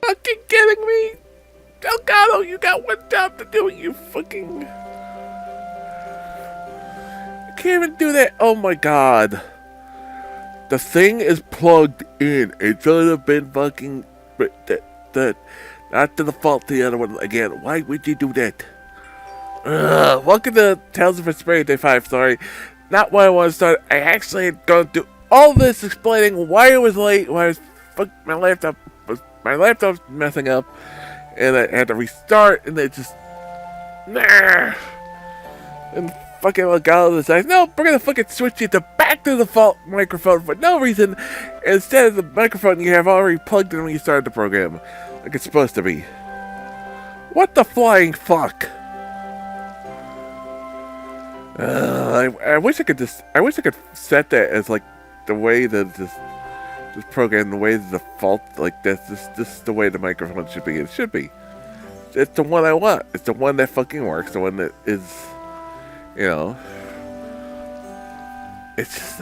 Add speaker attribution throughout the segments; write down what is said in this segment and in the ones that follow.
Speaker 1: Fucking kidding me? Oh god, oh, you got one job to do, you fucking... You can't even do that. Oh my god. The thing is plugged in. It should have been fucking... Not to the fault of the other one again. Why would you do that? Welcome to Tales of Vesperia Day 5, sorry. Not why I want to start. I actually had gone through all this explaining why it was late, why I was my laptop was messing up, and I had to restart, and it just and fucking Legalo decides, no, we're gonna fucking switch it to back to the default microphone for no reason. Instead of the microphone you have already plugged in when you started the program, like it's supposed to be. What the flying fuck? I wish I could set that as like the way that this program, the way the default, like this is the way the microphone should be. It should be. It's the one I want. It's the one that fucking works. The one that is, you know. It's just,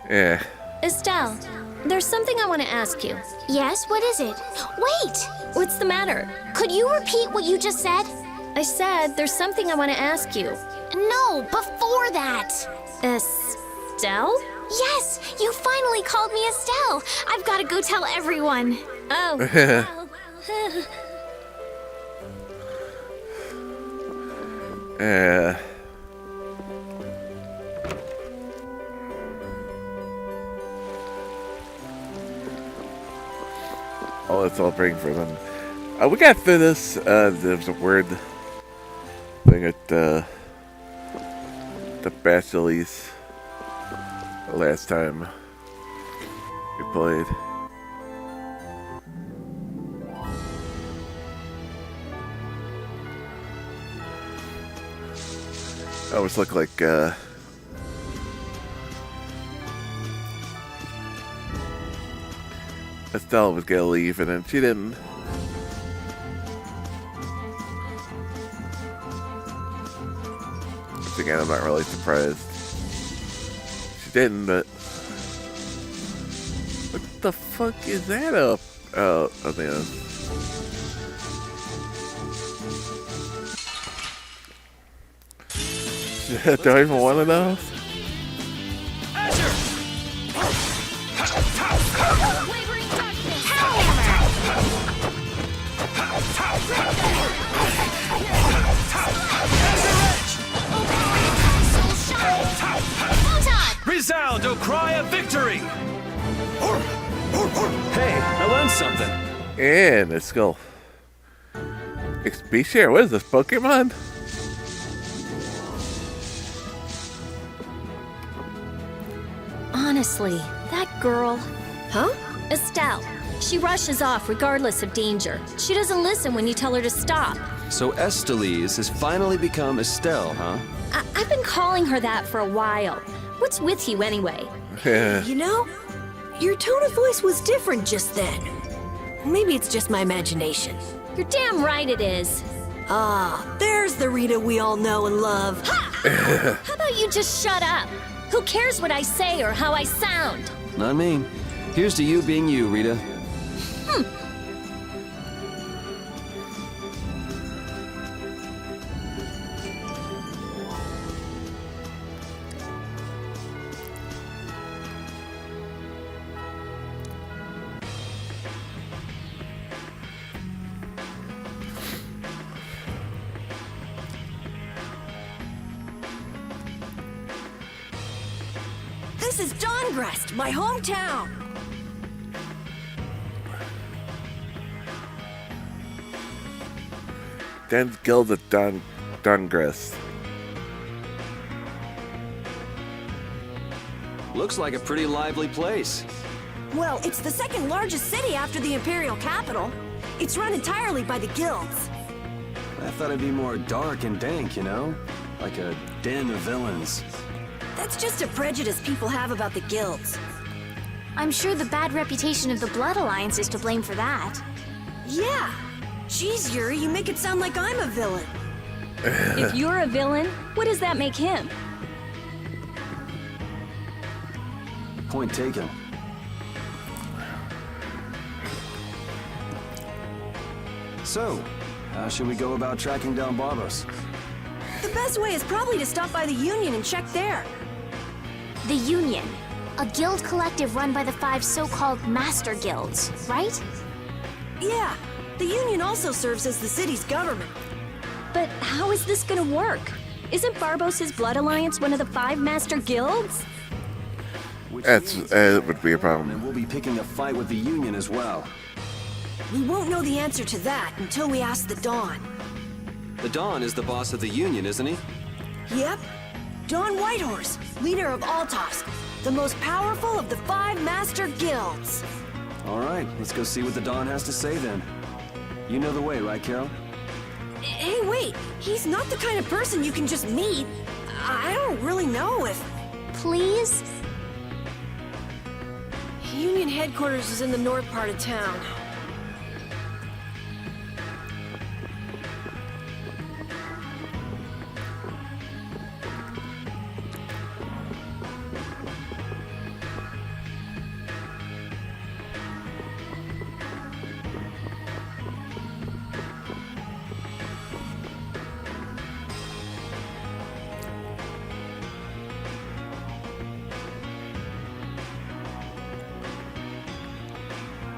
Speaker 1: yeah.
Speaker 2: Estelle, there's something I want to ask you.
Speaker 3: Yes, what is it? Wait!
Speaker 2: What's the matter?
Speaker 3: Could you repeat what you just said?
Speaker 2: I said there's something I want to ask you.
Speaker 3: No, before that!
Speaker 2: Estelle?
Speaker 3: Yes! You finally called me Estelle! I've got to go tell everyone.
Speaker 2: Oh.
Speaker 1: Oh, let's all bring for them. We got through this. There was a weird thing at the Basilis last time we played. I always look like Estelle was gonna leave, and then she didn't. Which again, I'm not really surprised. She didn't, but what the fuck is that up? Oh, I think do I even want to know?
Speaker 4: Resound, O cry of victory! Hey, I learned something.
Speaker 1: And a skull. XP share, what is this, Pokemon?
Speaker 2: Honestly, that girl... Huh? Estelle. She rushes off regardless of danger. She doesn't listen when you tell her to stop.
Speaker 4: So Estelise has finally become Estelle, huh?
Speaker 2: I've been calling her that for a while. What's with you anyway?
Speaker 5: You know, your tone of voice was different just then. Maybe it's just my imagination.
Speaker 2: You're damn right it is.
Speaker 5: Ah, there's the Rita we all know and love.
Speaker 2: Ha! How about you just shut up? Who cares what I say or how I sound?
Speaker 4: Not me. Here's to you being you, Rita.
Speaker 5: This is Dongrest, my hometown.
Speaker 1: Dan's Guild at Dongrest.
Speaker 4: Looks like a pretty lively place.
Speaker 5: Well, it's the second largest city after the Imperial capital. It's run entirely by the guilds.
Speaker 4: I thought it'd be more dark and dank, you know? Like a den of villains.
Speaker 5: That's just a prejudice people have about the guilds.
Speaker 3: I'm sure the bad reputation of the Blood Alliance is to blame for that.
Speaker 5: Yeah. Jeez, Yuri, you make it sound like I'm a villain.
Speaker 2: If you're a villain, what does that make him?
Speaker 4: Point taken. So, how should we go about tracking down Barbos?
Speaker 5: The best way is probably to stop by the Union and check there.
Speaker 3: The Union, a guild collective run by the 5 so-called Master Guilds, right?
Speaker 5: Yeah. The Union also serves as the city's government.
Speaker 2: But how is this gonna work? Isn't Barbos' Blood Alliance one of the 5 Master Guilds?
Speaker 4: Which
Speaker 1: That's
Speaker 4: means
Speaker 1: it would be a problem.
Speaker 4: and we'll be picking a fight with the Union as well.
Speaker 5: We won't know the answer to that until we ask the Dawn.
Speaker 4: The Don is the boss of the Union, isn't he?
Speaker 5: Yep. Dawn Whitehorse, leader of Altosk, the most powerful of the 5 Master Guilds.
Speaker 4: All right, let's go see what the Don has to say then. You know the way, right, Carol?
Speaker 5: Hey, wait. He's not the kind of person you can just meet. I don't really know if...
Speaker 3: Please?
Speaker 5: Union headquarters is in the north part of town.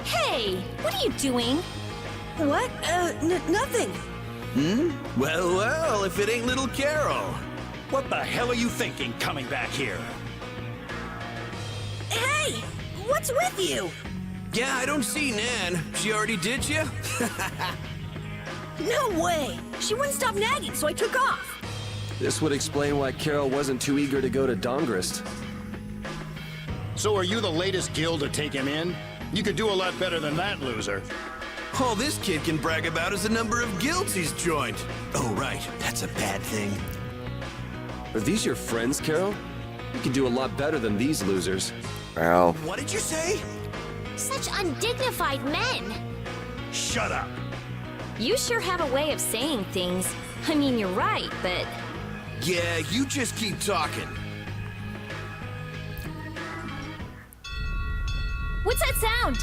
Speaker 2: Hey, what are you doing?
Speaker 5: What? Nothing.
Speaker 6: Well, well, if it ain't little Carol. What the hell are you thinking coming back here?
Speaker 5: Hey! What's with you?
Speaker 6: Yeah, I don't see Nan. She already did you?
Speaker 5: No way! She wouldn't stop nagging, so I took off.
Speaker 4: This would explain why Carol wasn't too eager to go to Dongrist.
Speaker 7: So are you the latest guild to take him in? You could do a lot better than that, loser.
Speaker 6: All this kid can brag about is the number of guilds he's joined. Oh, right. That's a bad thing.
Speaker 4: Are these your friends, Carol? You can do a lot better than these losers.
Speaker 1: Well,
Speaker 6: What did you say?
Speaker 3: Such undignified men!
Speaker 7: Shut up.
Speaker 2: You sure have a way of saying things. I mean, you're right, but...
Speaker 6: Yeah, you just keep talking.
Speaker 2: What's that sound?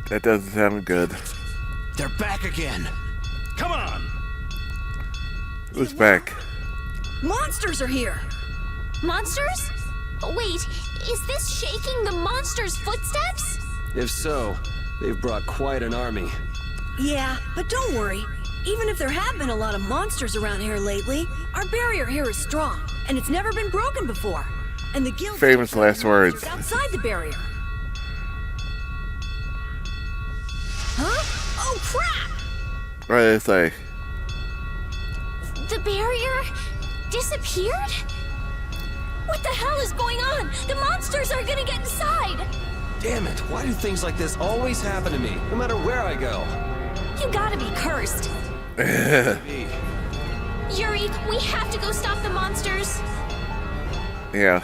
Speaker 1: that doesn't sound good.
Speaker 6: They're back again.
Speaker 7: Come on!
Speaker 1: Who's back?
Speaker 5: Monsters are here!
Speaker 3: Monsters? Wait, is this shaking the monsters' footsteps?
Speaker 4: If so, they've brought quite an army.
Speaker 5: Yeah, but don't worry. Even if there have been a lot of monsters around here lately, our barrier here is strong, and it's never been broken before. And the guild
Speaker 1: Famous last words.
Speaker 5: outside the barrier. Huh? Oh crap!
Speaker 1: What did they say?
Speaker 3: The barrier disappeared?
Speaker 2: What the hell is going on? The monsters are gonna get inside!
Speaker 4: Damn it, why do things like this always happen to me, no matter where I go?
Speaker 2: You gotta be cursed.
Speaker 4: Maybe.
Speaker 3: Yuri, we have to go stop the monsters.
Speaker 1: Yeah.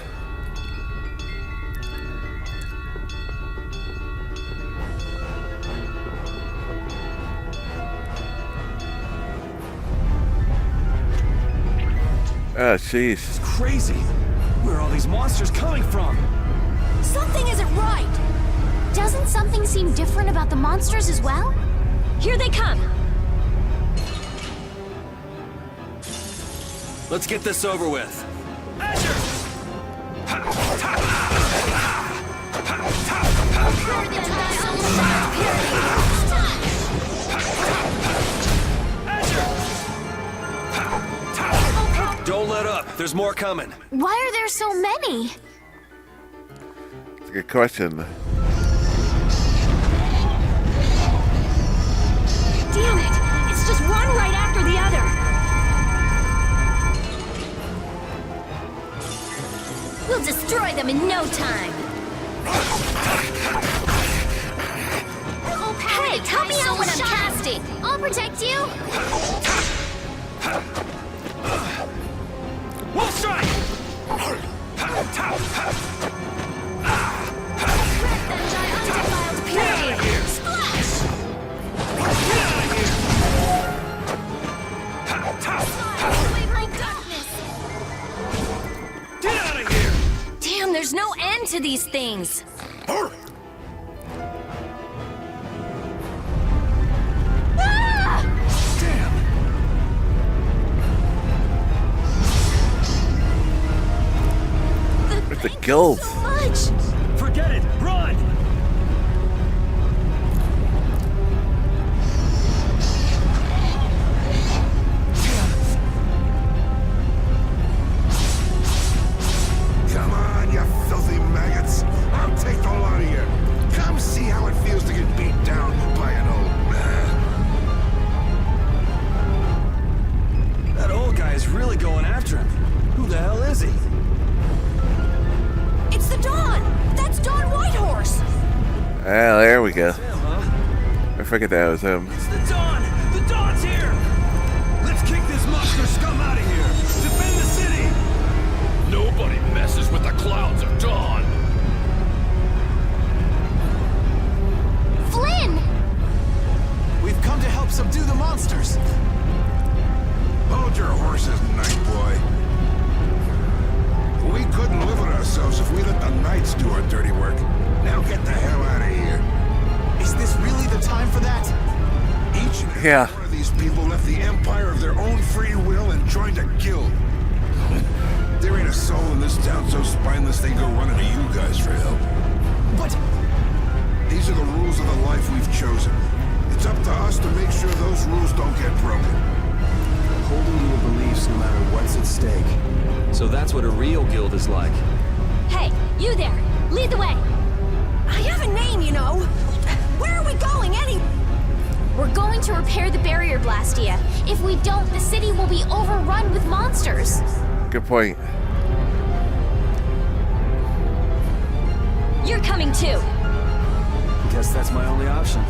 Speaker 1: Oh, jeez.
Speaker 4: It's crazy. Where are all these monsters coming from?
Speaker 5: Something isn't right!
Speaker 3: Doesn't something seem different about the monsters as well?
Speaker 2: Here they come.
Speaker 4: Let's get this over with. Don't let up. There's more coming.
Speaker 3: Why are there so many?
Speaker 1: It's a good question.
Speaker 2: Damn it! It's just one right after the other. We'll destroy them in no time. Hey, help me out when I'm casting.
Speaker 3: I'll protect you.
Speaker 6: Wolf strike!
Speaker 2: to these things.
Speaker 1: Where's the guild?
Speaker 2: So much.
Speaker 6: Forget it! Run!
Speaker 8: Come on, you filthy maggots! I'll take the lot of you! Come see how it feels to get beat down by an old man!
Speaker 4: That old guy is really going after him. Who the hell is he?
Speaker 5: It's the Dawn! That's Dawn Whitehorse!
Speaker 1: Ah, there we go.
Speaker 4: Him, huh?
Speaker 1: I forget that was him.
Speaker 6: It's the Dawn! The Dawn's here! Let's kick this monster scum out of here! Defend the city! Nobody messes with the clouds of Dawn!
Speaker 3: Flynn!
Speaker 6: We've come to help subdue the monsters!
Speaker 8: Hold your horses, night boy. We couldn't live with ourselves if we let the knights do our dirty work. Now get the hell out of here.
Speaker 6: Is this really the time for that?
Speaker 8: Each and every
Speaker 1: Yeah.
Speaker 8: one of these people left the Empire of their own free will and joined a guild. There ain't a soul in this town so spineless they go running to you guys for help.
Speaker 6: But
Speaker 8: These are the rules of the life we've chosen. It's up to us to make sure those rules don't get broken.
Speaker 4: Holding to your beliefs no matter what's at stake. So that's what a real guild is like.
Speaker 2: Hey, you there! Lead the way!
Speaker 5: I have a name, you know! Where are we going, anyway?
Speaker 3: We're going to repair the barrier Blastia. If we don't, the city will be overrun with monsters.
Speaker 1: Good point.
Speaker 2: You're coming too!
Speaker 4: Guess that's my only option.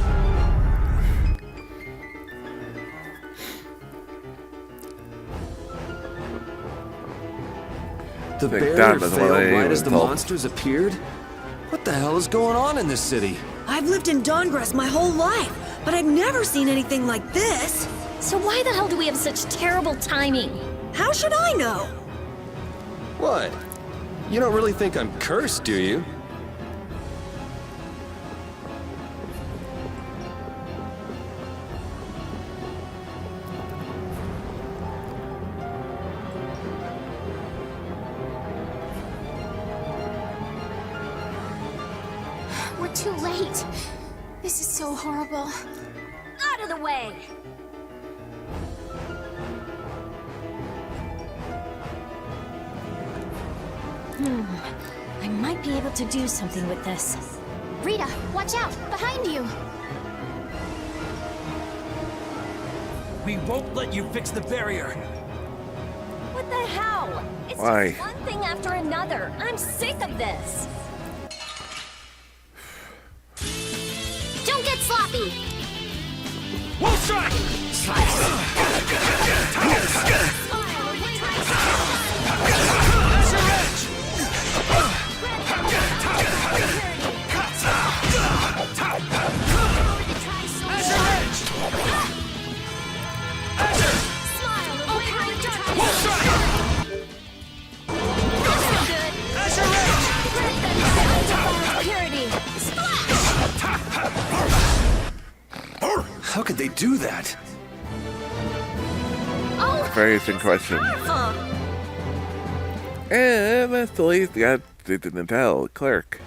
Speaker 4: The
Speaker 1: Think
Speaker 4: barrier
Speaker 1: that was what I
Speaker 4: failed right
Speaker 1: even
Speaker 4: as the
Speaker 1: told.
Speaker 4: monsters appeared? What the hell is going on in this city?
Speaker 5: I've lived in Dawngrass my whole life, but I've never seen anything like this.
Speaker 2: So why the hell do we have such terrible timing?
Speaker 5: How should I know?
Speaker 4: What? You don't really think I'm cursed, do you?
Speaker 3: We're too late. This is so horrible.
Speaker 2: Out of the way! I might be able to do something with this.
Speaker 3: Rita, watch out! Behind you!
Speaker 6: we won't let you fix the barrier!
Speaker 2: What the hell? It's
Speaker 1: Why?
Speaker 2: just one thing after another. I'm sick of this.
Speaker 3: Don't get sloppy!
Speaker 6: Wolf strike!
Speaker 4: How could they do that?
Speaker 1: Very interesting question. And that's the least guy they didn't tell. Clerk.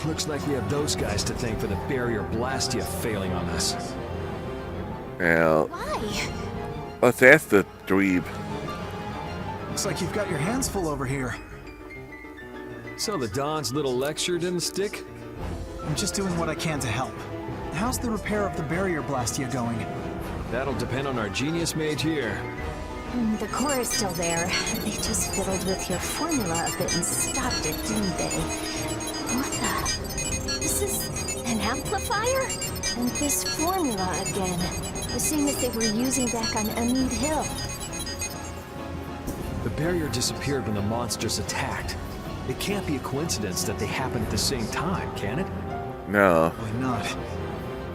Speaker 9: Looks like we have those guys to thank for the barrier Blastia failing on us.
Speaker 1: Now,
Speaker 3: Why?
Speaker 1: let's ask the dweeb.
Speaker 9: Looks like you've got your hands full over here.
Speaker 4: So the Don's little lecture didn't stick?
Speaker 10: I'm just doing what I can to help. How's the repair of the barrier Blastia going?
Speaker 4: That'll depend on our genius mage here.
Speaker 2: The core is still there. They just fiddled with your formula a bit and stopped it, didn't they? What the? This is an amplifier? And this formula again. The same as they were using back on Amid Hill.
Speaker 9: The barrier disappeared when the monsters attacked. It can't be a coincidence that they happened at the same time, can it?
Speaker 1: No.
Speaker 10: Why not?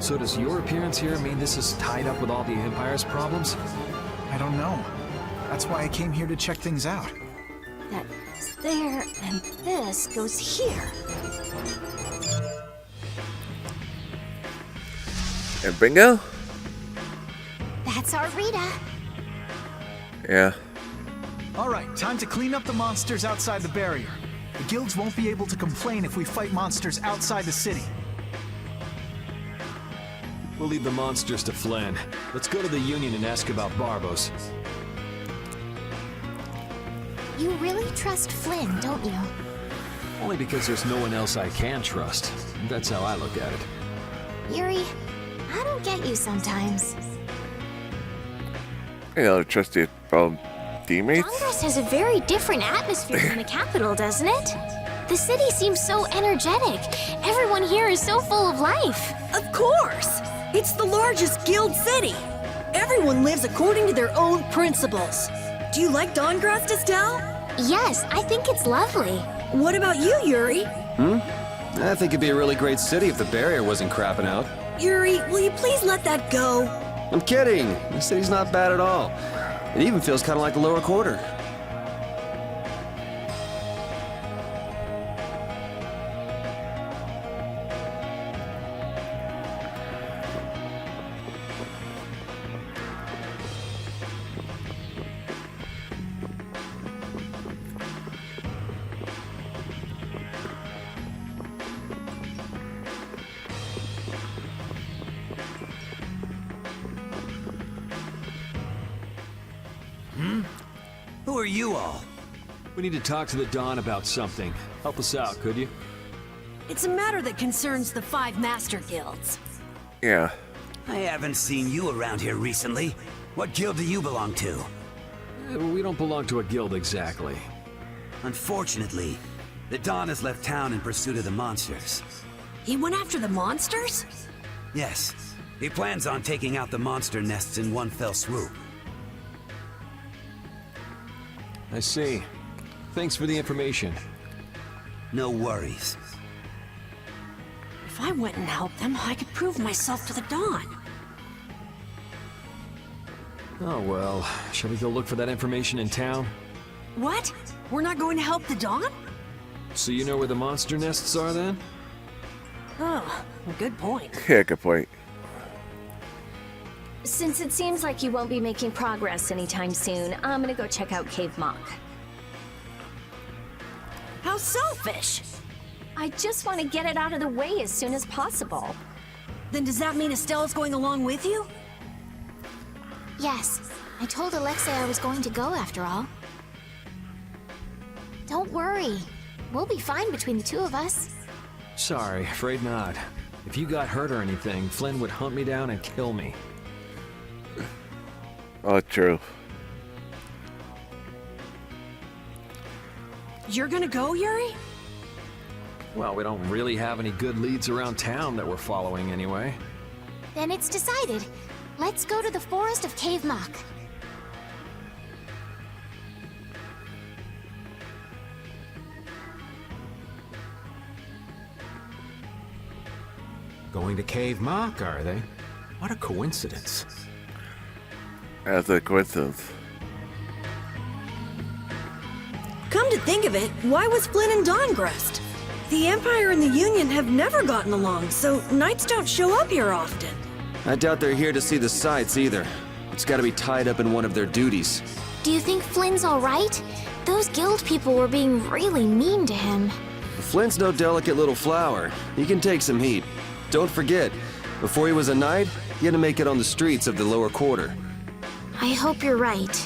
Speaker 9: So does your appearance here mean this is tied up with all the Empire's problems?
Speaker 10: I don't know. That's why I came here to check things out.
Speaker 2: That's there, and this goes here.
Speaker 1: And bingo?
Speaker 3: That's our Rita.
Speaker 1: Yeah.
Speaker 10: All right, time to clean up the monsters outside the barrier. The guilds won't be able to complain if we fight monsters outside the city.
Speaker 9: We'll leave the monsters to Flynn. Let's go to the Union and ask about Barbos.
Speaker 3: You really trust Flynn, don't you?
Speaker 9: Only because there's no one else I can trust. That's how I look at it.
Speaker 3: Yuri, I don't get you sometimes.
Speaker 1: You know, trust your teammates.
Speaker 3: Congress has a very different atmosphere than the capital, doesn't it? The city seems so energetic. Everyone here is so full of life.
Speaker 5: Of course! It's the largest guild city. Everyone lives according to their own principles. Do you like Dawngrass, Estelle?
Speaker 3: Yes, I think it's lovely.
Speaker 5: What about you, Yuri?
Speaker 4: I think it'd be a really great city if the barrier wasn't crapping out.
Speaker 5: Yuri, will you please let that go?
Speaker 4: I'm kidding. The city's not bad at all. It even feels kind of like the lower quarter.
Speaker 6: Who are you all?
Speaker 9: We need to talk to the Dawn about something. Help us out, could you?
Speaker 5: It's a matter that concerns the 5 master guilds.
Speaker 1: Yeah.
Speaker 6: I haven't seen you around here recently. What guild do you belong to?
Speaker 9: We don't belong to a guild exactly.
Speaker 6: Unfortunately, the Dawn has left town in pursuit of the monsters.
Speaker 5: He went after the monsters?
Speaker 6: Yes, he plans on taking out the monster nests in one fell swoop.
Speaker 9: I see. Thanks for the information.
Speaker 6: No worries.
Speaker 5: If I went and helped them, I could prove myself to the Dawn.
Speaker 9: Oh well, shall we go look for that information in town?
Speaker 5: What? We're not going to help the Dawn?
Speaker 9: So you know where the monster nests are then?
Speaker 5: Oh, good point.
Speaker 1: Yeah, good point.
Speaker 2: Since it seems like you won't be making progress anytime soon, I'm gonna go check out Cave Mock.
Speaker 5: How selfish!
Speaker 2: I just want to get it out of the way as soon as possible.
Speaker 5: Then does that mean Estelle's going along with you?
Speaker 3: Yes, I told Alexei I was going to go after all. Don't worry. We'll be fine between the two of us.
Speaker 9: Sorry, afraid not. If you got hurt or anything, Flynn would hunt me down and kill me.
Speaker 1: Oh, true.
Speaker 5: You're gonna go, Yuri?
Speaker 9: Well, we don't really have any good leads around town that we're following anyway.
Speaker 3: Then it's decided. Let's go to the forest of Cave Mock.
Speaker 11: Going to Cave Mock, are they? What a coincidence.
Speaker 1: That's a coincidence.
Speaker 5: Come to think of it, why was Flynn and Dawngrest? The Empire and the Union have never gotten along, so knights don't show up here often.
Speaker 4: I doubt they're here to see the sights either. It's gotta be tied up in one of their duties.
Speaker 3: Do you think Flynn's alright? Those guild people were being really mean to him.
Speaker 4: Flint's no delicate little flower. He can take some heat. Don't forget, before he was a knight, he had to make it on the streets of the lower quarter.
Speaker 3: I hope you're right.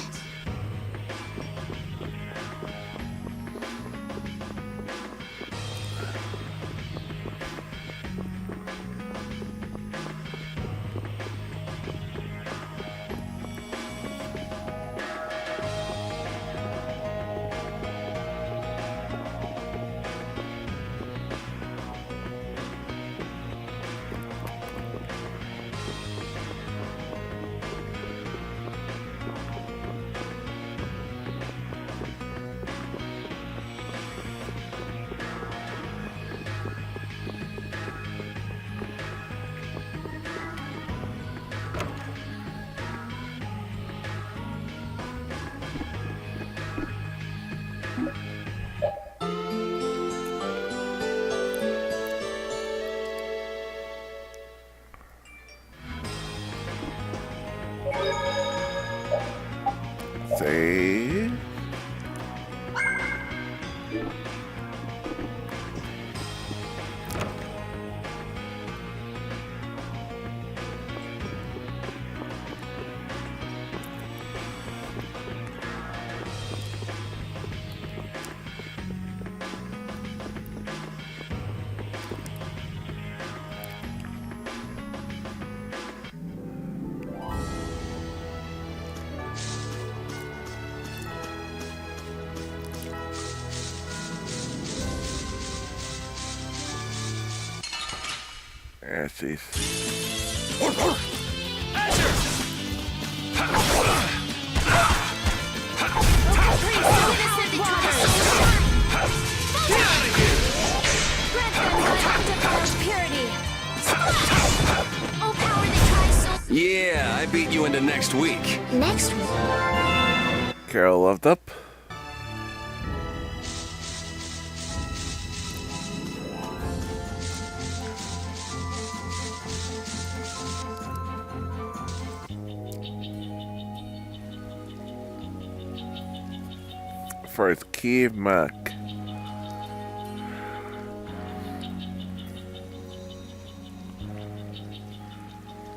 Speaker 1: Yeah, jeez.
Speaker 4: Yeah, I beat you into next week.
Speaker 3: Next week?
Speaker 1: Carol loved up. For his key mark.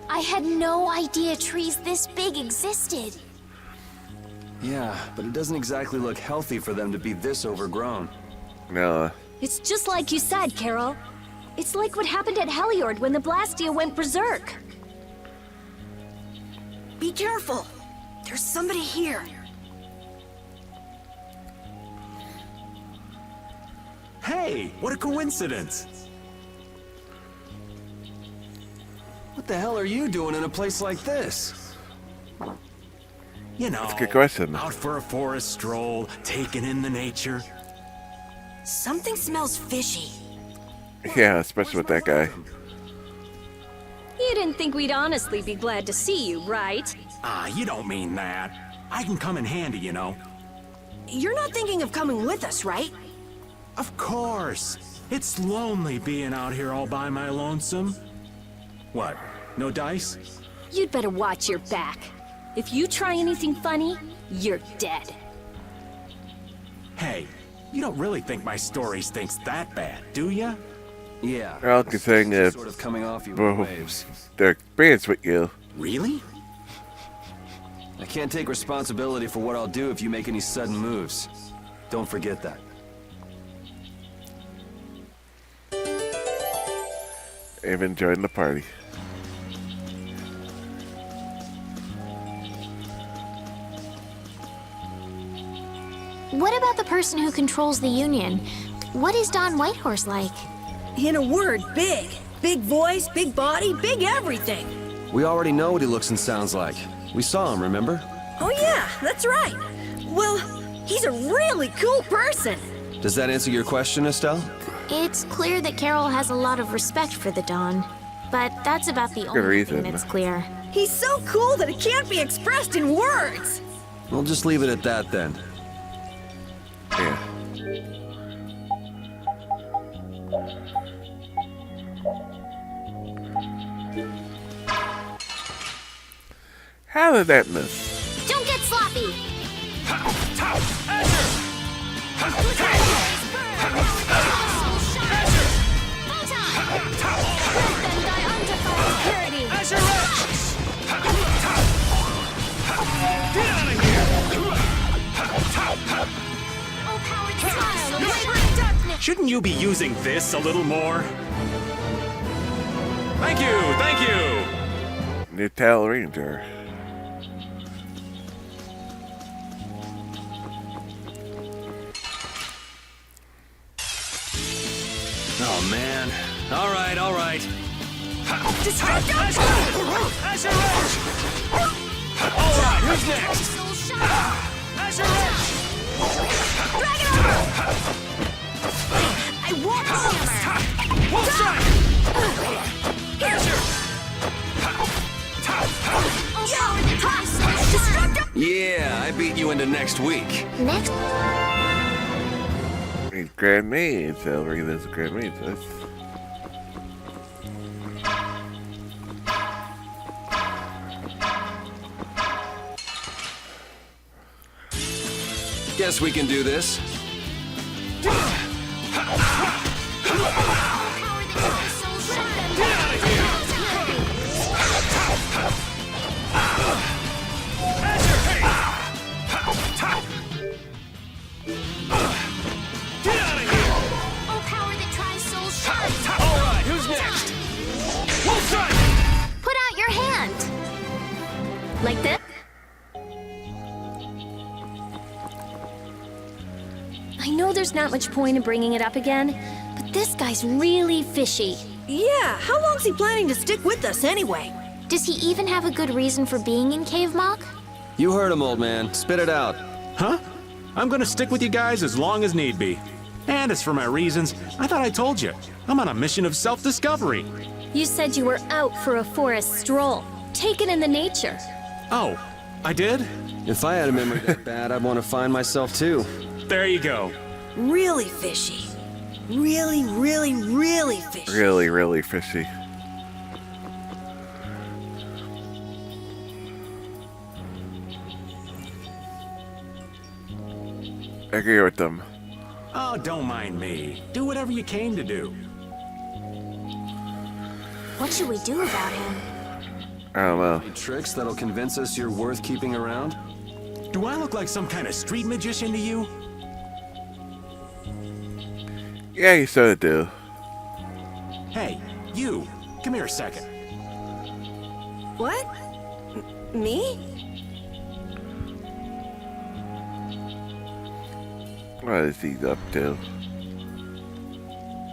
Speaker 3: I had no idea trees this big existed.
Speaker 4: Yeah, but it doesn't exactly look healthy for them to be this overgrown.
Speaker 1: No.
Speaker 2: It's just like you said, Carol. It's like what happened at Heliord when the Blastia went berserk.
Speaker 5: Be careful. There's somebody here.
Speaker 9: Hey, what a coincidence!
Speaker 4: What the hell are you doing in a place like this?
Speaker 9: You know,
Speaker 1: That's a good question.
Speaker 9: out for a forest stroll, taking in the nature.
Speaker 5: Something smells fishy.
Speaker 1: Yeah, especially with that guy.
Speaker 2: You didn't think we'd honestly be glad to see you, right?
Speaker 9: Ah, you don't mean that. I can come in handy, you know.
Speaker 5: You're not thinking of coming with us, right?
Speaker 9: Of course. It's lonely being out here all by my lonesome. What, no dice?
Speaker 2: You'd better watch your back. If you try anything funny, you're dead.
Speaker 9: Hey, you don't really think my story stinks that bad, do ya?
Speaker 4: Yeah.
Speaker 1: They're all saying that
Speaker 4: Sort of coming off you with
Speaker 1: both
Speaker 4: waves.
Speaker 1: their experience with you.
Speaker 9: Really?
Speaker 4: I can't take responsibility for what I'll do if you make any sudden moves. Don't forget that.
Speaker 1: Even joined the party.
Speaker 3: What about the person who controls the Union? What is Don Whitehorse like?
Speaker 5: In a word, big. Big voice, big body, big everything.
Speaker 4: We already know what he looks and sounds like. We saw him, remember?
Speaker 5: Oh yeah, that's right. Well, he's a really cool person.
Speaker 4: Does that answer your question, Estelle?
Speaker 3: It's clear that Carol has a lot of respect for the Dawn, but that's about the only
Speaker 1: reason.
Speaker 3: thing that's clear.
Speaker 5: He's so cool that it can't be expressed in words.
Speaker 4: We'll just leave it at that then.
Speaker 1: Yeah. How did that miss?
Speaker 3: Don't get sloppy!
Speaker 9: Shouldn't you be using this a little more? Thank you, thank you!
Speaker 1: New Tail Ranger.
Speaker 4: Oh, man. All right, all right.
Speaker 6: All right, who's next?
Speaker 5: I want hammer.
Speaker 6: One strike!
Speaker 4: Yeah, I beat you into next week.
Speaker 3: Next,
Speaker 1: He's Grand Mage. Tail Ranger is a Grand Mage. That's...
Speaker 4: Guess we can do this.
Speaker 6: All right, who's next? One strike!
Speaker 3: put out your hand!
Speaker 2: Like this? I know there's not much point in bringing it up again, but this guy's really fishy.
Speaker 5: Yeah, how long's he planning to stick with us anyway?
Speaker 3: Does he even have a good reason for being in Cave Mock?
Speaker 4: You heard him, old man. Spit it out.
Speaker 9: Huh? I'm gonna stick with you guys as long as need be. And as for my reasons, I thought I told you. I'm on a mission of self-discovery.
Speaker 12: You said you were out for a forest stroll, taken in the nature.
Speaker 9: Oh, I did?
Speaker 4: If I had a memory that bad, I'd want to find myself too.
Speaker 9: There you go.
Speaker 5: Really fishy. Really, really, really fishy.
Speaker 1: Really, really fishy. I agree with them.
Speaker 9: Oh, don't mind me. Do whatever you came to do.
Speaker 3: What should we do about him?
Speaker 1: I don't know.
Speaker 4: Any tricks that'll convince us you're worth keeping around?
Speaker 9: Do I look like some kind of street magician to you?
Speaker 1: Yeah, you sort of do.
Speaker 9: Hey, you. Come here a second.
Speaker 5: What? Me?
Speaker 1: What is he up to?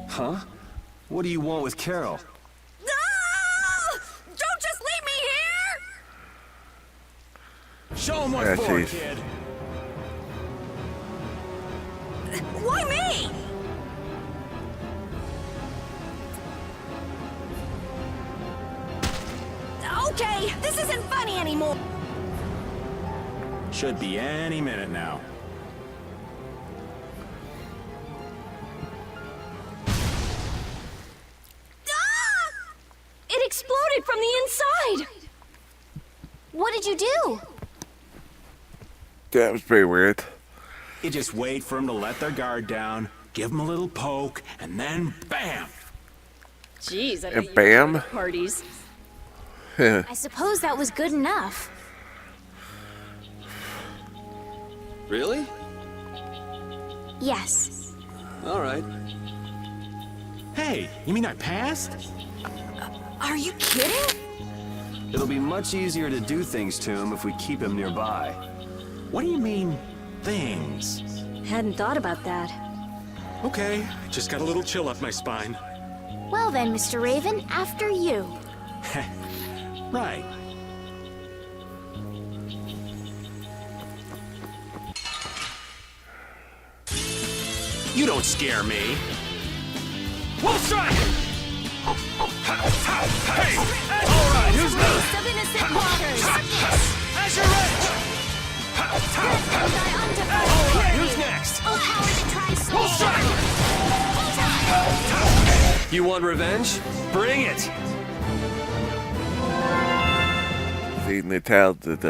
Speaker 4: Huh? What do you want with Carol?
Speaker 5: Ah! Don't just leave me here!
Speaker 9: Show him what
Speaker 1: Yeah,
Speaker 9: for,
Speaker 1: jeez.
Speaker 9: kid.
Speaker 5: Why me? Okay, this isn't funny anymore.
Speaker 9: Should be any minute now.
Speaker 12: It exploded from the inside!
Speaker 3: What did you do?
Speaker 1: That was pretty weird.
Speaker 9: You just wait for them to let their guard down, give them a little poke, and then BAM!
Speaker 12: Jeez, I
Speaker 1: And
Speaker 12: bet you
Speaker 1: bam.
Speaker 12: go to parties.
Speaker 3: I suppose that was good enough.
Speaker 4: Really?
Speaker 3: Yes.
Speaker 4: All right.
Speaker 9: Hey, you mean I passed?
Speaker 5: Are you kidding?
Speaker 4: It'll be much easier to do things to him if we keep him nearby.
Speaker 9: What do you mean, things?
Speaker 12: Hadn't thought about that.
Speaker 9: Okay, just got a little chill up my spine.
Speaker 3: Well then, Mr. Raven, after you.
Speaker 9: Right. You don't scare me.
Speaker 6: We'll strike! Hey! Alright, who's next?
Speaker 12: Of innocent waters!
Speaker 6: Azure Edge! Alright, who's next?
Speaker 3: Oh, power to try
Speaker 6: We'll strike!
Speaker 4: You want revenge? Bring it!
Speaker 1: Seeing the talented,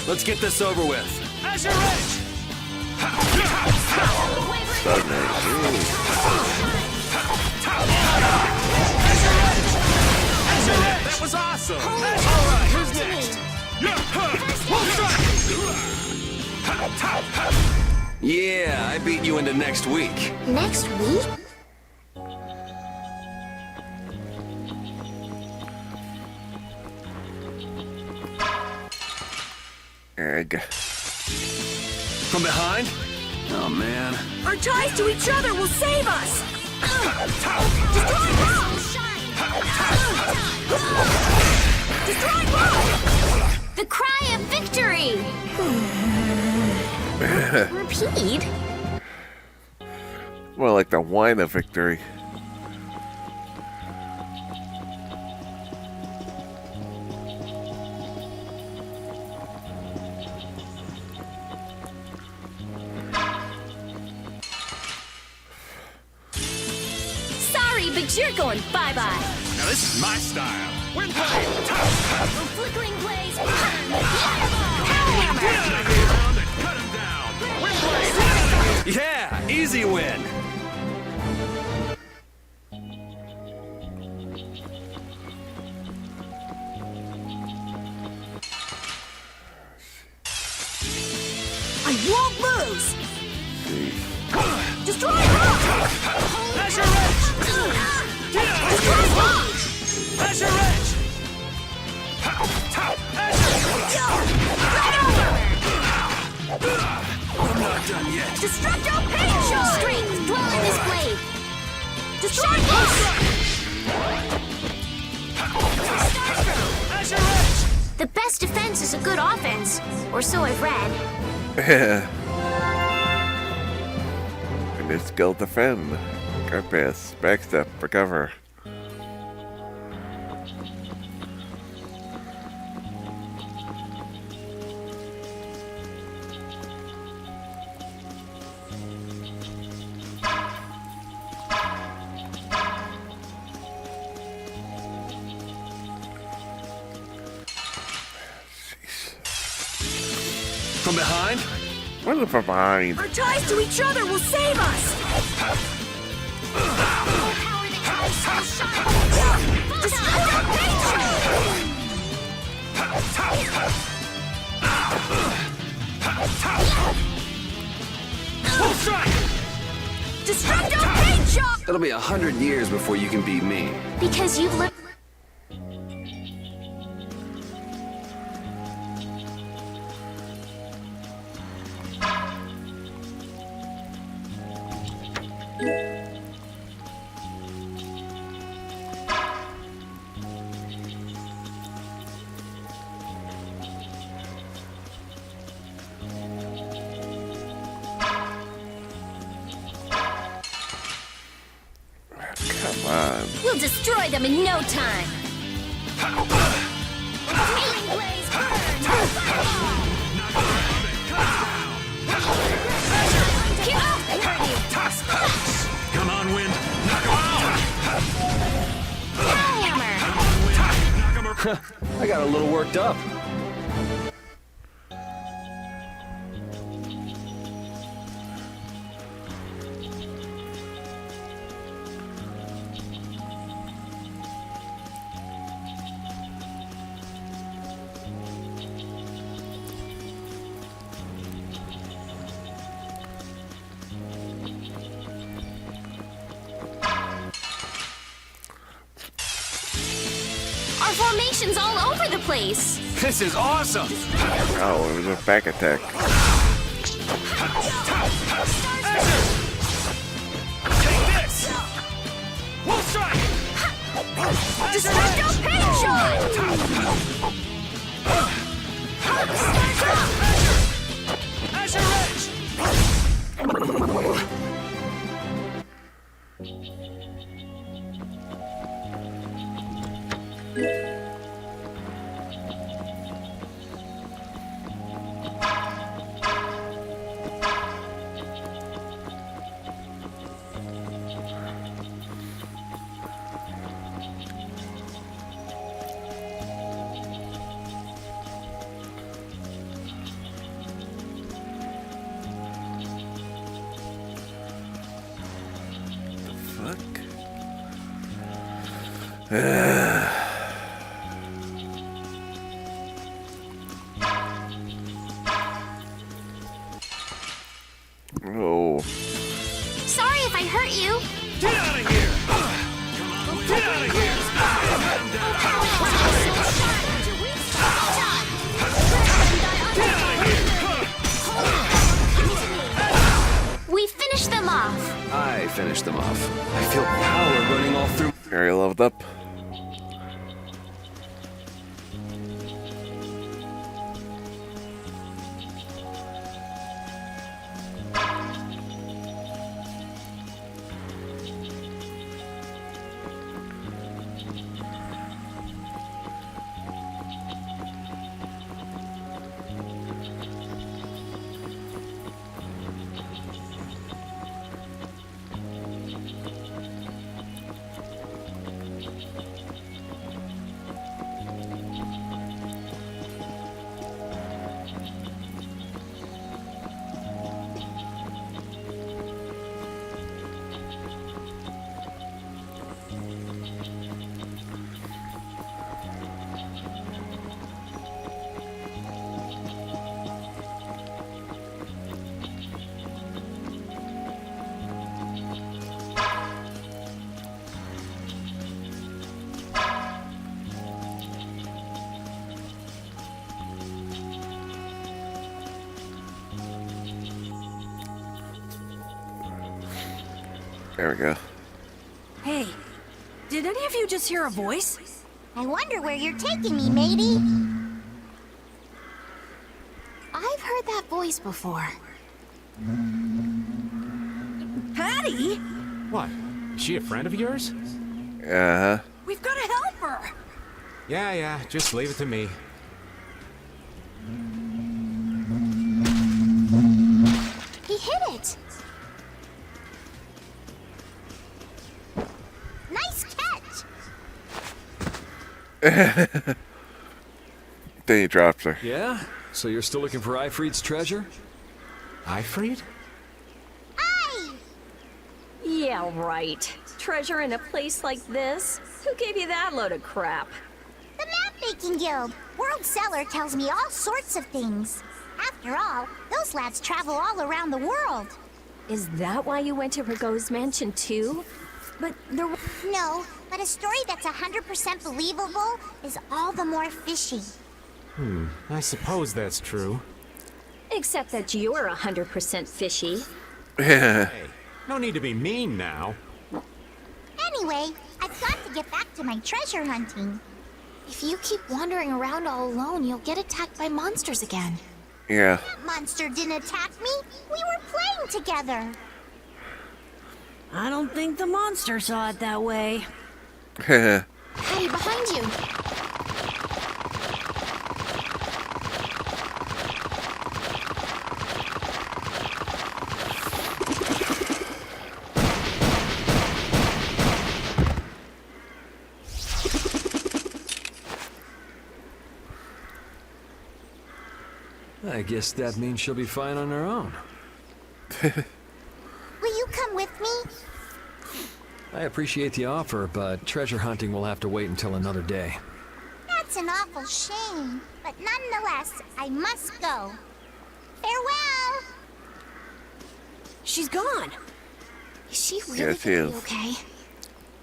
Speaker 4: Let's get this over with.
Speaker 6: Azure Edge!
Speaker 9: That was awesome!
Speaker 6: Alright, who's next? We'll strike!
Speaker 4: Yeah, I beat you into next week.
Speaker 3: Next week?
Speaker 1: egg.
Speaker 4: From behind? Oh, man.
Speaker 5: Our ties to each other will save us! Destroy Rome! Destroy Rome!
Speaker 3: The cry of victory! Repeat?
Speaker 1: More like the whine of victory.
Speaker 12: Sorry, but you're going bye-bye.
Speaker 6: Now this is my style. Wind blade!
Speaker 12: Flickering blaze,
Speaker 6: Get out of here! And cut him down! Wind blade!
Speaker 4: Yeah, easy win.
Speaker 5: I won't lose! Destroy Rome!
Speaker 6: Azure Edge!
Speaker 5: Destroy Rome!
Speaker 6: Azure Edge! Azure!
Speaker 5: Right over!
Speaker 3: defense is a good offense, or so I've read.
Speaker 1: And it's skill defend. Guard pass. Backstep. Recover.
Speaker 6: From behind?
Speaker 1: What from behind?
Speaker 5: Our ties to each other will save us! Destructo paint shot!
Speaker 4: It'll be 100 years before you can beat me.
Speaker 3: Because you've lived.
Speaker 1: Come on.
Speaker 12: We'll destroy them in no time.
Speaker 6: Come on, Wind. Knock him out.
Speaker 4: I got a little worked up.
Speaker 3: Our formation's all over the place.
Speaker 6: This is awesome.
Speaker 1: Oh, it was a back attack.
Speaker 6: Take this. We'll strike.
Speaker 5: Destructo paint shot!
Speaker 6: Azure Edge.
Speaker 1: Oh.
Speaker 3: Sorry if I hurt you.
Speaker 6: Get out of here. Get out of here. Get out of here.
Speaker 3: We finished them off.
Speaker 4: I finished them off. I feel power running all through.
Speaker 1: Very leveled up. There we go.
Speaker 5: Hey, did any of you just hear a voice?
Speaker 2: I wonder where you're taking me, matey.
Speaker 3: that voice before.
Speaker 5: Patty?
Speaker 11: What? Is she a friend of yours?
Speaker 1: Uh-huh.
Speaker 5: We've got to help her.
Speaker 11: Yeah, just leave it to me.
Speaker 3: He hit it! Nice catch!
Speaker 1: Then he drops her.
Speaker 4: Yeah? So you're still looking for Ifrit's treasure?
Speaker 11: Ifrit?
Speaker 12: Yeah, right. Treasure in a place like this? Who gave you that load of crap?
Speaker 3: The Map-Making Guild! World Cellar tells me all sorts of things. After all, those lads travel all around the world.
Speaker 12: Is that why you went to Rigaud's mansion too? But there
Speaker 3: No, but a story that's 100% believable is all the more fishy.
Speaker 11: I suppose that's true.
Speaker 12: Except that you're 100% fishy.
Speaker 11: Hey, no need to be mean now.
Speaker 3: Anyway, I've got to get back to my treasure hunting.
Speaker 2: If you keep wandering around all alone, you'll get attacked by monsters again.
Speaker 1: Yeah.
Speaker 3: That monster didn't attack me. We were playing together.
Speaker 5: I don't think the monster saw it that way.
Speaker 2: Hey, behind you!
Speaker 4: I guess that means she'll be fine on her own.
Speaker 3: Will you come with me?
Speaker 4: I appreciate the offer, but treasure hunting will have to wait until another day.
Speaker 3: That's an awful shame. But nonetheless, I must go. Farewell!
Speaker 5: She's gone.
Speaker 2: Is she really
Speaker 1: Yes, she
Speaker 2: gonna be
Speaker 1: is.
Speaker 2: okay?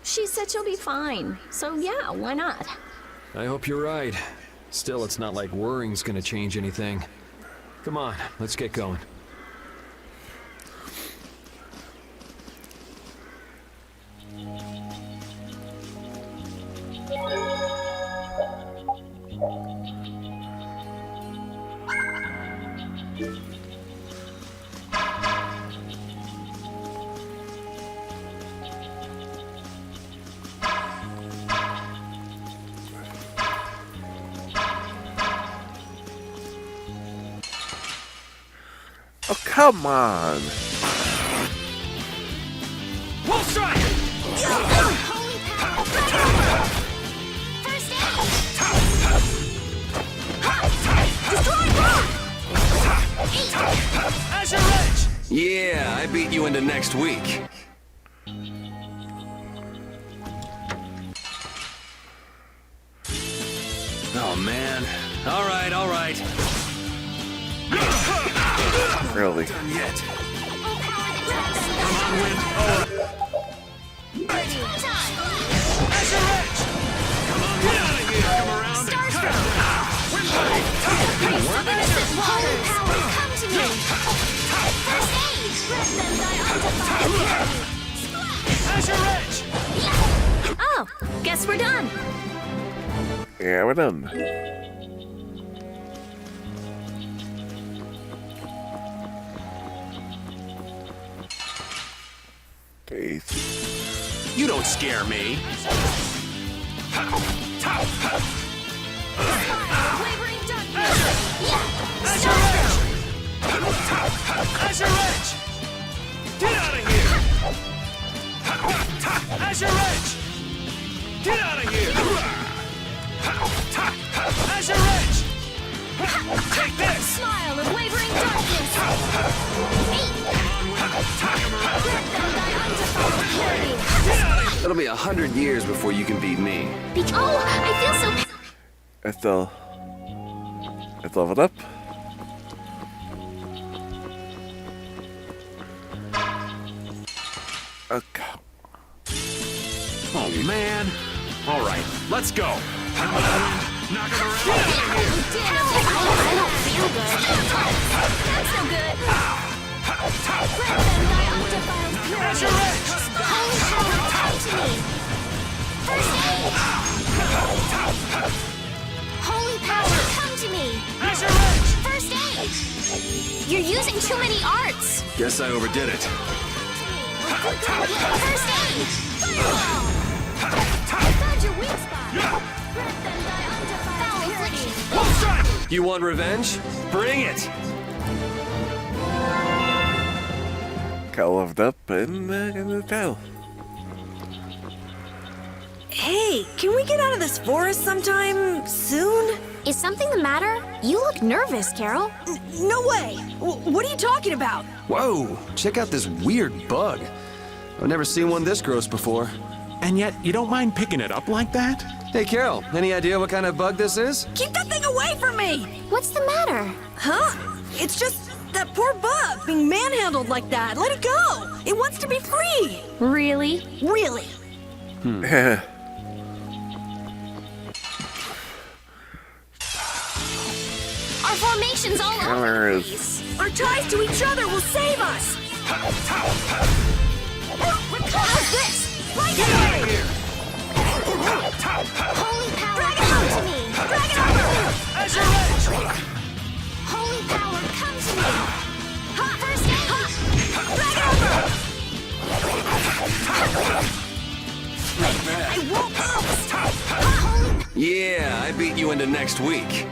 Speaker 12: She said she'll be fine. So yeah, why not?
Speaker 4: I hope you're right. Still, it's not like worrying's gonna change anything. Come on, let's get going.
Speaker 1: Oh, come on.
Speaker 6: We'll strike!
Speaker 3: Holy power! First aid! Destroy rock!
Speaker 6: Azure Edge!
Speaker 4: Yeah, I beat you into next week. Oh man. All right.
Speaker 1: Really.
Speaker 6: Done yet. Azure Edge! Come on, get out of here! Come around and cut it down!
Speaker 3: Holy power, come to me! First aid! Let them die on fire!
Speaker 6: Azure Edge!
Speaker 12: Oh, guess we're done.
Speaker 1: Yeah, we're done. Peace.
Speaker 11: You don't scare me.
Speaker 3: Wavering darkness!
Speaker 6: Azure Edge! Azure Edge! Get out of here! Azure Edge! Get out of here! Azure Edge! Take this!
Speaker 3: Smile of wavering darkness! Let them die undefiled purity!
Speaker 4: It'll be 100 years before you can beat me.
Speaker 3: Oh, I feel so...
Speaker 1: It's leveled up. Okay.
Speaker 11: Oh man. All right, let's go.
Speaker 6: Knock him around!
Speaker 3: I don't feel good. That's no good. Let them die undefiled purity!
Speaker 6: Azure Edge!
Speaker 3: Holy power, come to me! First aid! Holy power, come to me!
Speaker 6: Azure Edge!
Speaker 3: First aid! You're using too many arts.
Speaker 4: Guess I overdid it.
Speaker 3: First aid. Fireball. Found your weak spot. Grab them by foul infliction.
Speaker 4: You want revenge? Bring it!
Speaker 1: Got loved up in the tail.
Speaker 5: Hey, can we get out of this forest sometime soon?
Speaker 3: Is something the matter? You look nervous, Carol.
Speaker 5: No way! What are you talking about?
Speaker 4: Whoa! Check out this weird bug. I've never seen one this gross before.
Speaker 9: And yet, you don't mind picking it up like that?
Speaker 4: Hey, Carol, any idea what kind of bug this is?
Speaker 5: Keep that thing away from me!
Speaker 3: What's the matter?
Speaker 5: Huh? It's just that poor bug being manhandled like that. Let it go! It wants to be free!
Speaker 3: Really?
Speaker 5: Really?
Speaker 3: Our formation's all over the place.
Speaker 5: Our ties to each other will save us!
Speaker 3: How's this? Right here! Holy power, come to me!
Speaker 5: Drag it over!
Speaker 6: Azure Edge!
Speaker 3: Holy power, come to me! First aid!
Speaker 5: I won't lose!
Speaker 4: Yeah, I beat you into next week.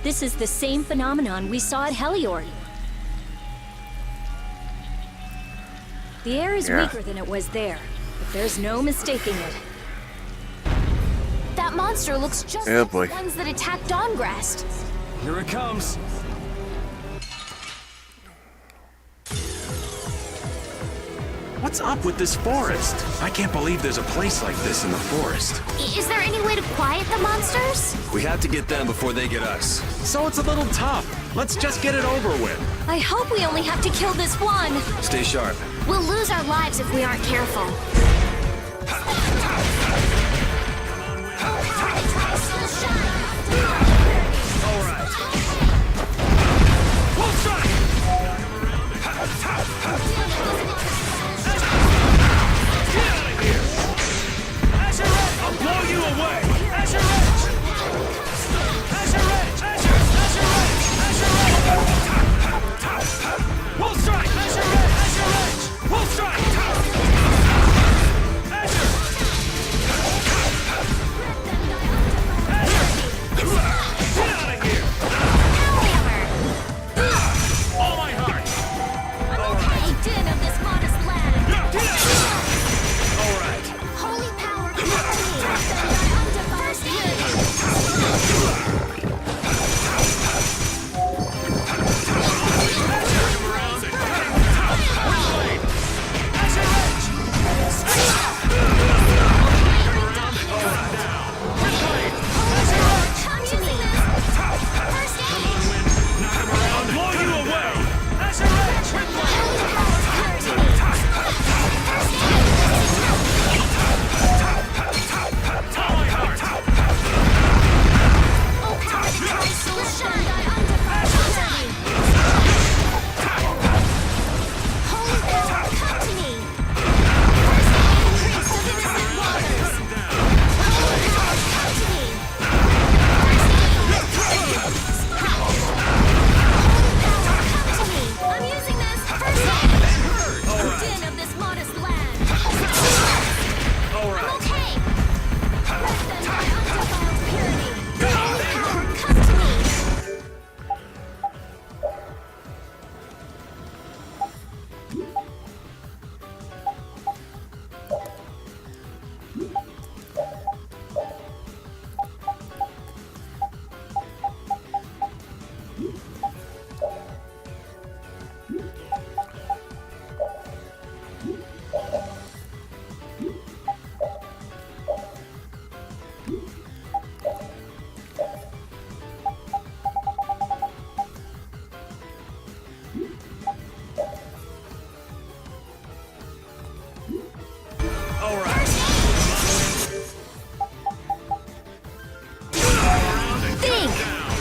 Speaker 12: This is the same phenomenon we saw at Heliord. The air is weaker than it was there, but there's no mistaking it.
Speaker 3: That monster looks just like the ones that attacked Dawngrest.
Speaker 4: Here it comes.
Speaker 9: What's up with this forest? I can't believe there's a place like this in the forest.
Speaker 3: Is there any way to quiet the monsters?
Speaker 4: We have to get them before they get us.
Speaker 9: So it's a little tough. Let's just get it over with.
Speaker 12: I hope we only have to kill this one.
Speaker 4: Stay sharp.
Speaker 3: We'll lose our lives if we aren't careful.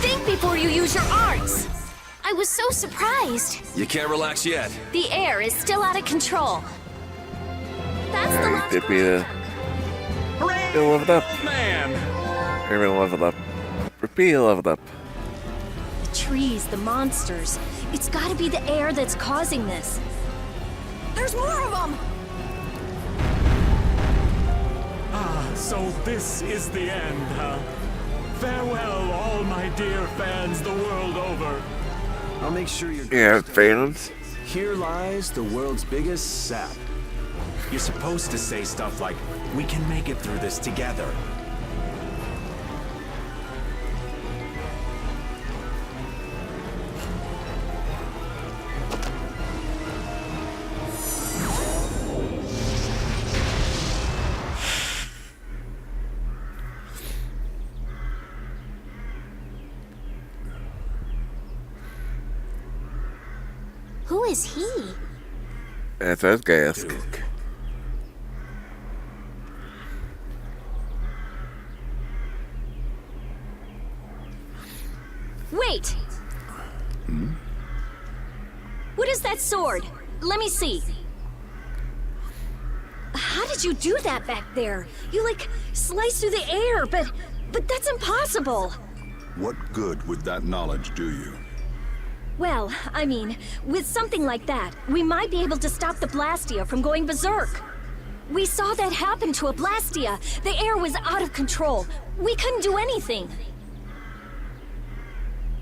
Speaker 3: Think before you use your arts! I was so surprised.
Speaker 4: You can't relax yet.
Speaker 3: The air is still out of control. That's the
Speaker 1: Yeah,
Speaker 3: last
Speaker 1: did be the. He leveled up.
Speaker 9: Man!
Speaker 1: Everyone leveled up. Repeat leveled up.
Speaker 12: The trees, the monsters. It's gotta be the air that's causing this.
Speaker 5: There's more of them!
Speaker 9: So this is the end, huh? Farewell, all my dear fans the world over.
Speaker 4: I'll make sure you're...
Speaker 1: Yeah, fans.
Speaker 11: Here lies the world's biggest sap.
Speaker 9: You're supposed to say stuff like, we can make it through this together.
Speaker 3: Who is he?
Speaker 1: That's what I was gonna ask.
Speaker 12: Wait! What is that sword? Let me see. How did you do that back there? You, like, sliced through the air, but that's impossible.
Speaker 8: What good would that knowledge do you?
Speaker 12: Well, I mean, with something like that, we might be able to stop the Blastia from going berserk. We saw that happen to a Blastia. The air was out of control. We couldn't do anything.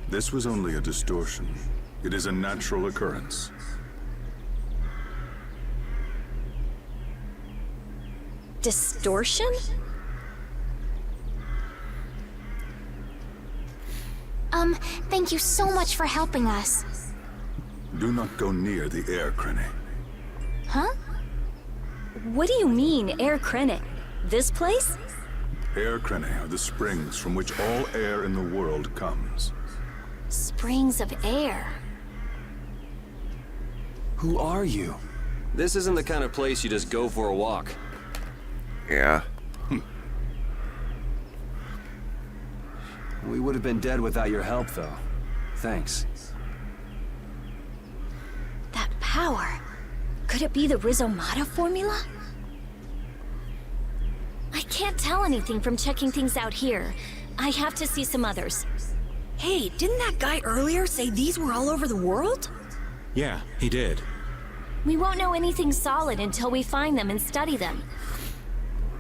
Speaker 8: This was only a distortion. It is a natural occurrence.
Speaker 12: Distortion?
Speaker 3: Thank you so much for helping us.
Speaker 8: Do not go near the air, Krene.
Speaker 3: Huh?
Speaker 12: What do you mean, Air Krene? This place?
Speaker 8: Air Krene are the springs from which all air in the world comes.
Speaker 3: Springs of air.
Speaker 4: Who are you? This isn't the kind of place you just go for a walk.
Speaker 1: Yeah.
Speaker 4: We would have been dead without your help, though. Thanks.
Speaker 12: That power. Could it be the Rizomata formula? I can't tell anything from checking things out here. I have to see some others.
Speaker 5: Hey, didn't that guy earlier say these were all over the world?
Speaker 9: Yeah, he did.
Speaker 12: We won't know anything solid until we find them and study them.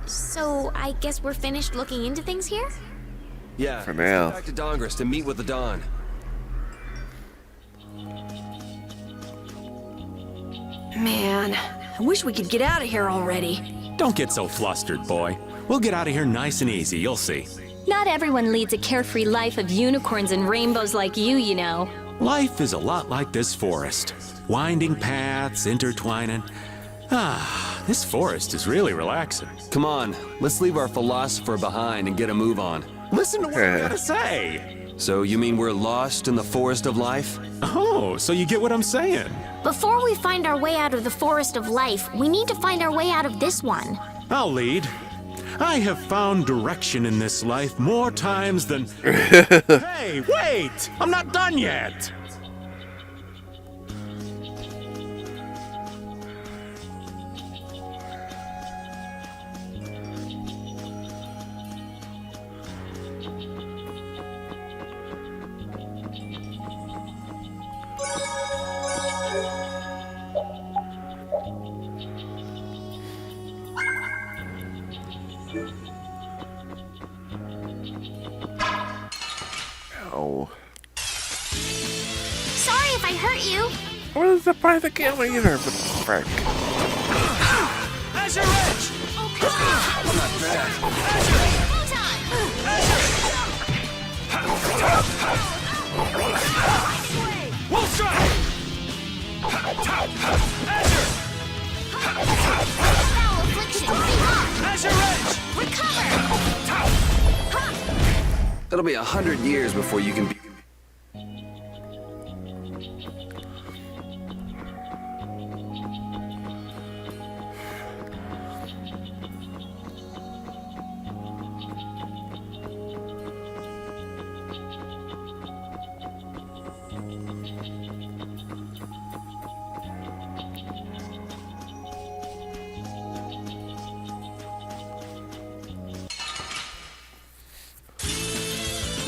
Speaker 3: So, I guess we're finished looking into things here?
Speaker 4: Yeah,
Speaker 1: For now.
Speaker 4: let's get back to Dongris to meet with the Dawn.
Speaker 5: Man, I wish we could get out of here already.
Speaker 9: Don't get so flustered, boy. We'll get out of here nice and easy, you'll see.
Speaker 12: Not everyone leads a carefree life of unicorns and rainbows like you know.
Speaker 9: Life is a lot like this forest. Winding paths, intertwining. This forest is really relaxing.
Speaker 4: Come on, let's leave our philosopher behind and get a move on.
Speaker 9: Listen to what I gotta say.
Speaker 4: So you mean we're lost in the forest of life?
Speaker 9: Oh, so you get what I'm saying?
Speaker 3: Before we find our way out of the forest of life, we need to find our way out of this one.
Speaker 9: I'll lead. I have found direction in this life more times than... Hey, wait! I'm not done yet!
Speaker 1: Oh.
Speaker 3: Sorry if I hurt you.
Speaker 1: What is the price of kill either? But frick.
Speaker 6: Azure Edge!
Speaker 4: I'm not bad.
Speaker 6: Wolf Strike! Azure!
Speaker 3: Foul affliction. Be off.
Speaker 6: Azure Edge!
Speaker 3: Recover.
Speaker 4: It'll be 100 years before you can be...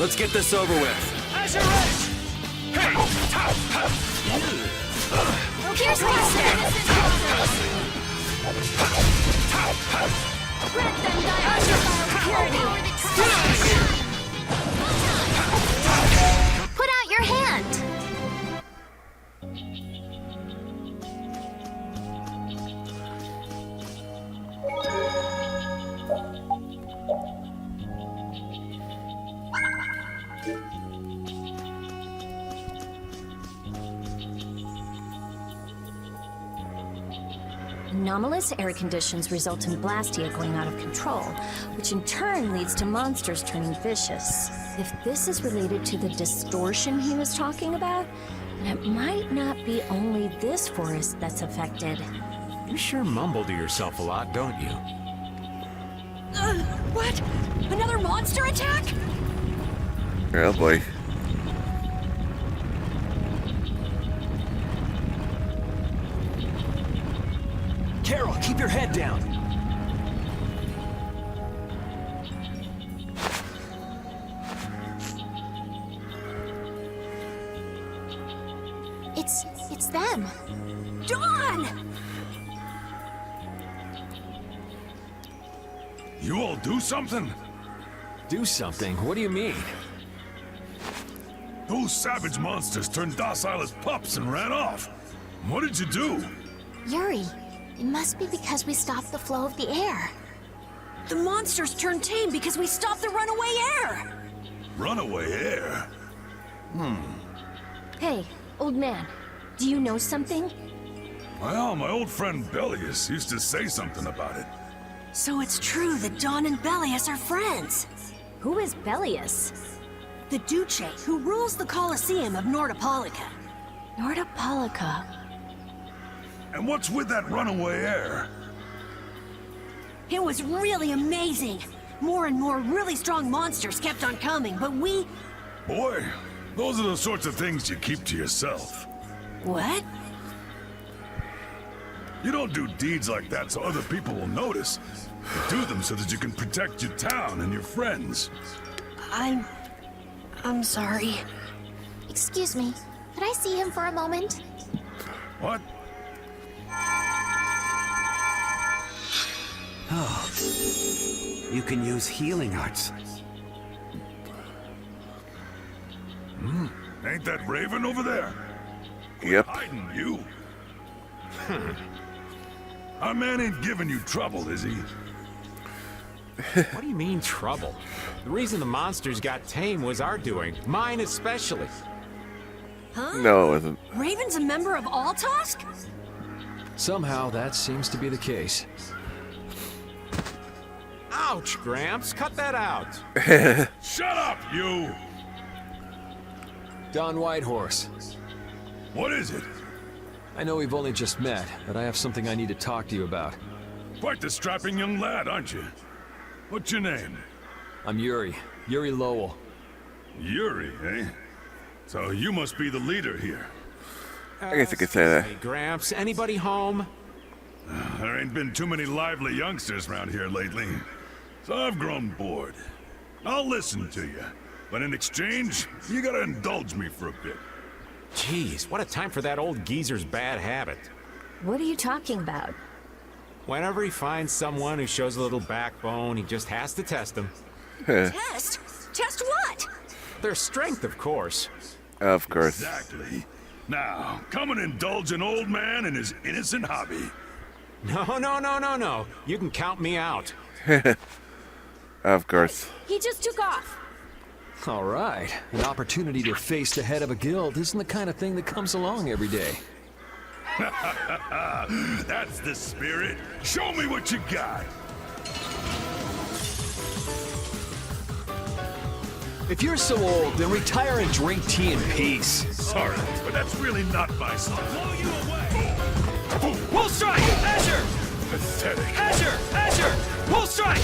Speaker 4: Let's get this over with.
Speaker 6: As you're ready! Hey!
Speaker 3: Here's Monster! Grant them thy ultraviolet purity! Put out your hand!
Speaker 2: Anomalous air conditions result in Blastia going out of control, which in turn leads to monsters turning vicious. If this is related to the distortion he was talking about, then it might not be only this forest that's affected.
Speaker 11: You sure mumble to yourself a lot, don't you?
Speaker 5: What? Another monster attack?
Speaker 1: Oh boy.
Speaker 10: Carol, keep your head down.
Speaker 3: It's them.
Speaker 5: Dawn!
Speaker 6: You all do something?
Speaker 11: Do something? What do you mean?
Speaker 6: Those savage monsters turned docile as pups and ran off. What did you do?
Speaker 3: Yuri, it must be because we stopped the flow of the air.
Speaker 5: The monsters turned tame because we stopped the runaway air!
Speaker 6: Runaway air?
Speaker 2: Hey, old man, do you know something?
Speaker 6: Well, my old friend Bellius used to say something about it.
Speaker 5: So it's true that Dawn and Bellius are friends.
Speaker 2: Who is Bellius?
Speaker 5: The Duce, who rules the Colosseum of Nordopolica.
Speaker 2: Nordopolica.
Speaker 6: And what's with that runaway air?
Speaker 5: It was really amazing. More and more really strong monsters kept on coming, but we...
Speaker 6: Boy, those are the sorts of things you keep to yourself.
Speaker 5: What?
Speaker 6: You don't do deeds like that so other people will notice. You do them so that you can protect your town and your friends.
Speaker 5: I'm sorry.
Speaker 3: Excuse me, could I see him for a moment?
Speaker 6: What?
Speaker 13: Oh, you can use healing arts.
Speaker 6: Ain't that Raven over there?
Speaker 1: Yep.
Speaker 6: Hiding you. Our man ain't giving you trouble, is he?
Speaker 11: What do you mean, trouble? The reason the monsters got tame was our doing. Mine especially.
Speaker 5: Huh?
Speaker 1: No, it wasn't.
Speaker 5: Raven's a member of Altosk?
Speaker 14: Somehow that seems to be the case.
Speaker 11: Ouch, Gramps. Cut that out.
Speaker 6: Shut up, you!
Speaker 14: Don Whitehorse.
Speaker 6: What is it?
Speaker 14: I know we've only just met, but I have something I need to talk to you about.
Speaker 6: Quite the strapping young lad, aren't you? What's your name?
Speaker 14: I'm Yuri. Yuri Lowell.
Speaker 6: Yuri, eh? So you must be the leader here.
Speaker 1: I guess I could say that.
Speaker 11: Hey, Gramps, anybody home?
Speaker 6: There ain't been too many lively youngsters around here lately. So I've grown bored. I'll listen to you. But in exchange, you gotta indulge me for a bit.
Speaker 11: Jeez, what a time for that old geezer's bad habit.
Speaker 2: What are you talking about?
Speaker 11: Whenever he finds someone who shows a little backbone, he just has to test them.
Speaker 5: Test? Test what?
Speaker 11: Their strength, of course.
Speaker 1: Of course.
Speaker 6: Exactly. Now, come and indulge an old man in his innocent hobby.
Speaker 11: No. You can count me out.
Speaker 1: Of course.
Speaker 12: He just took off.
Speaker 14: All right. An opportunity to face the head of a guild isn't the kind of thing that comes along every day.
Speaker 6: That's the spirit. Show me what you got.
Speaker 14: If you're so old, then retire and drink tea in peace.
Speaker 6: Sorry, but that's really not my style. Blow you away!
Speaker 14: Full strike! Azure!
Speaker 6: Pathetic.
Speaker 14: Azure! Azure! Full strike!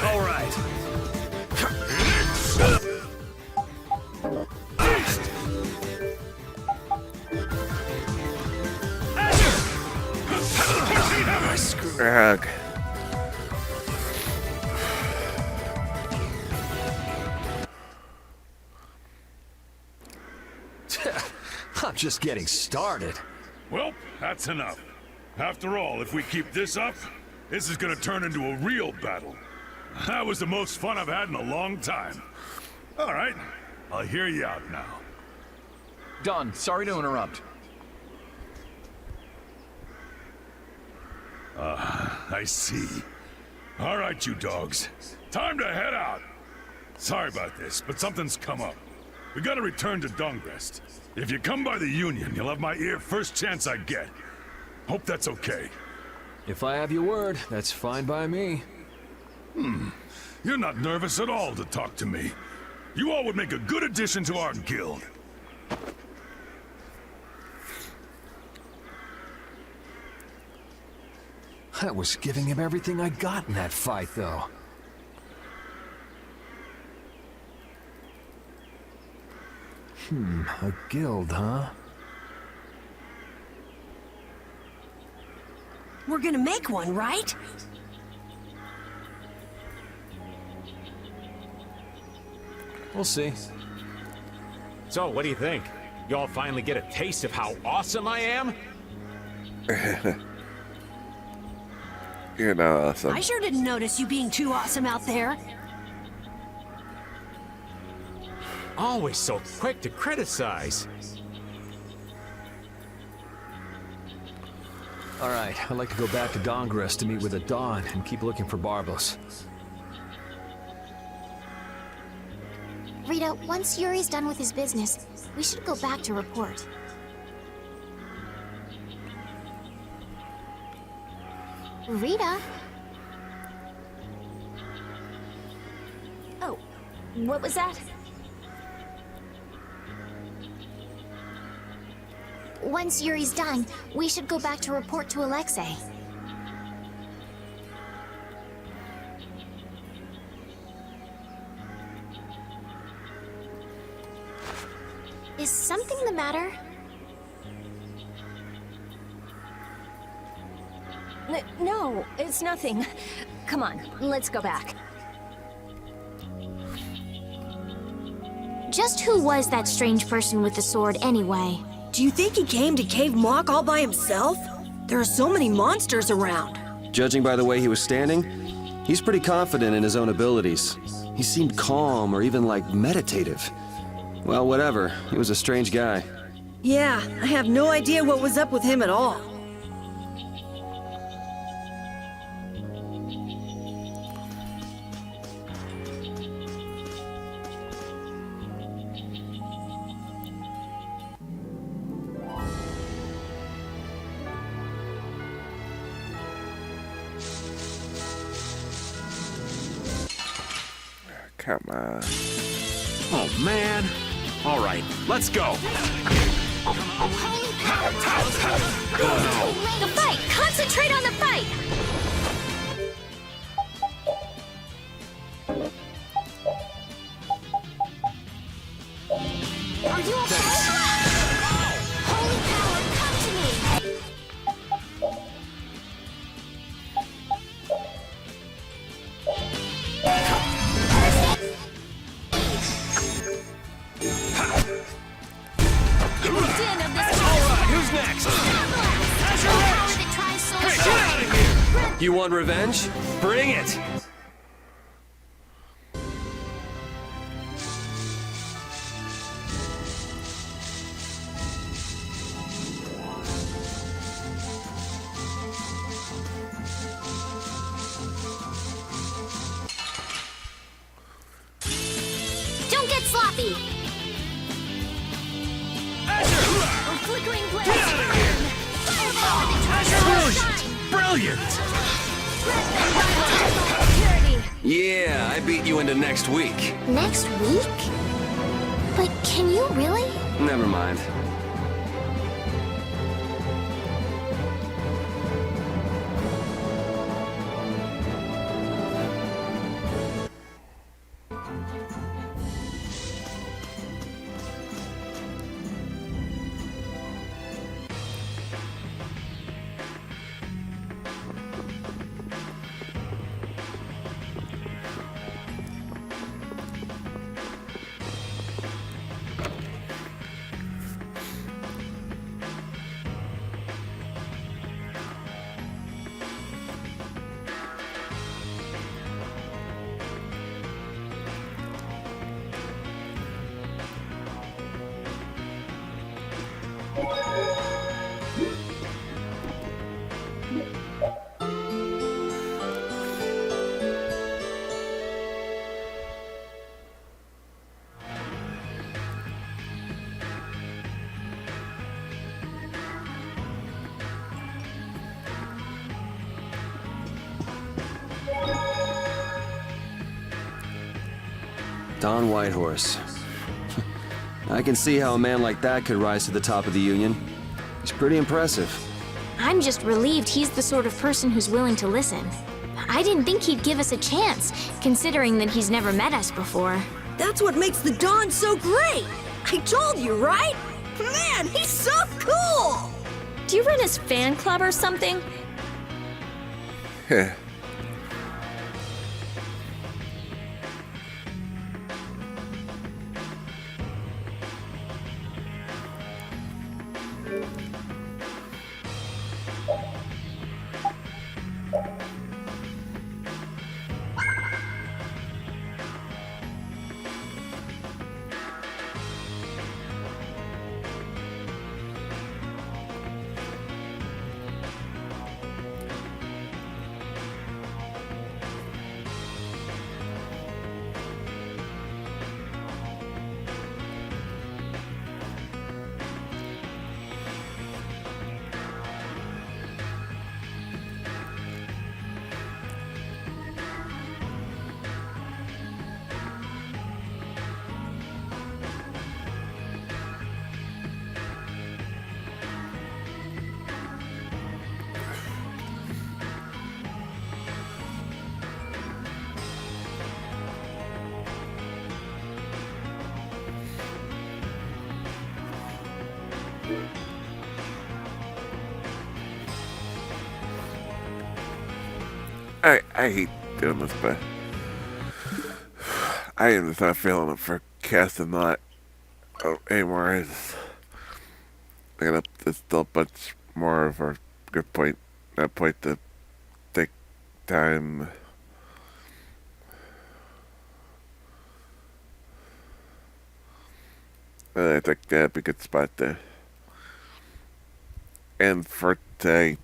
Speaker 6: All right.
Speaker 1: Ugh.
Speaker 14: I'm just getting started.
Speaker 6: Well, that's enough. After all, if we keep this up, this is gonna turn into a real battle. That was the most fun I've had in a long time. All right, I'll hear you out now.
Speaker 10: Don, sorry to interrupt.
Speaker 6: I see. All right, you dogs. Time to head out. Sorry about this, but something's come up. We gotta return to Dongrest. If you come by the Union, you'll have my ear first chance I get. Hope that's okay.
Speaker 14: If I have your word, that's fine by me.
Speaker 6: You're not nervous at all to talk to me. You all would make a good addition to our guild.
Speaker 14: I was giving him everything I got in that fight, though. A guild, huh?
Speaker 5: We're gonna make one, right?
Speaker 14: We'll see.
Speaker 11: So, what do you think? You all finally get a taste of how awesome I am?
Speaker 1: You're not awesome.
Speaker 5: I sure didn't notice you being too awesome out there.
Speaker 11: Always so quick to criticize.
Speaker 14: All right, I'd like to go back to Dongrest to meet with the Dawn and keep looking for Barbos.
Speaker 3: Rita, once Yuri's done with his business, we should go back to report. Rita?
Speaker 12: Oh, what was that?
Speaker 3: Once Yuri's done, we should go back to report to Alexei. Is something the matter?
Speaker 12: No, it's nothing. Come on, let's go back.
Speaker 3: Just who was that strange person with the sword anyway?
Speaker 5: Do you think he came to Cave Mock all by himself? There are so many monsters around.
Speaker 4: Judging by the way he was standing, he's pretty confident in his own abilities. He seemed calm or even like meditative. Well, whatever. He was a strange guy.
Speaker 5: Yeah, I have no idea what was up with him at all.
Speaker 1: Come on.
Speaker 11: Oh, man. All right, let's go.
Speaker 12: The fight! Concentrate on the fight!
Speaker 3: Are you okay? Holy power, come to me!
Speaker 14: Who's next? You want revenge? Bring it!
Speaker 3: happy.
Speaker 12: A flickering blast!
Speaker 9: Brilliant! Brilliant!
Speaker 4: Yeah, I beat you into next week.
Speaker 3: Next week? But can you really?
Speaker 4: Never mind. Don Whitehorse. I can see how a man like that could rise to the top of the Union. He's pretty impressive.
Speaker 3: I'm just relieved he's the sort of person who's willing to listen. I didn't think he'd give us a chance, considering that he's never met us before.
Speaker 5: That's what makes the Don so great! I told you, right? Man, he's so cool!
Speaker 12: Do you run his fan club or something?
Speaker 1: Heh. I hate doing this, but I am just not feeling it for casting that anymore. I got there's still a bunch more of a good point. That point to take time. I think that'd be a good spot to end for today.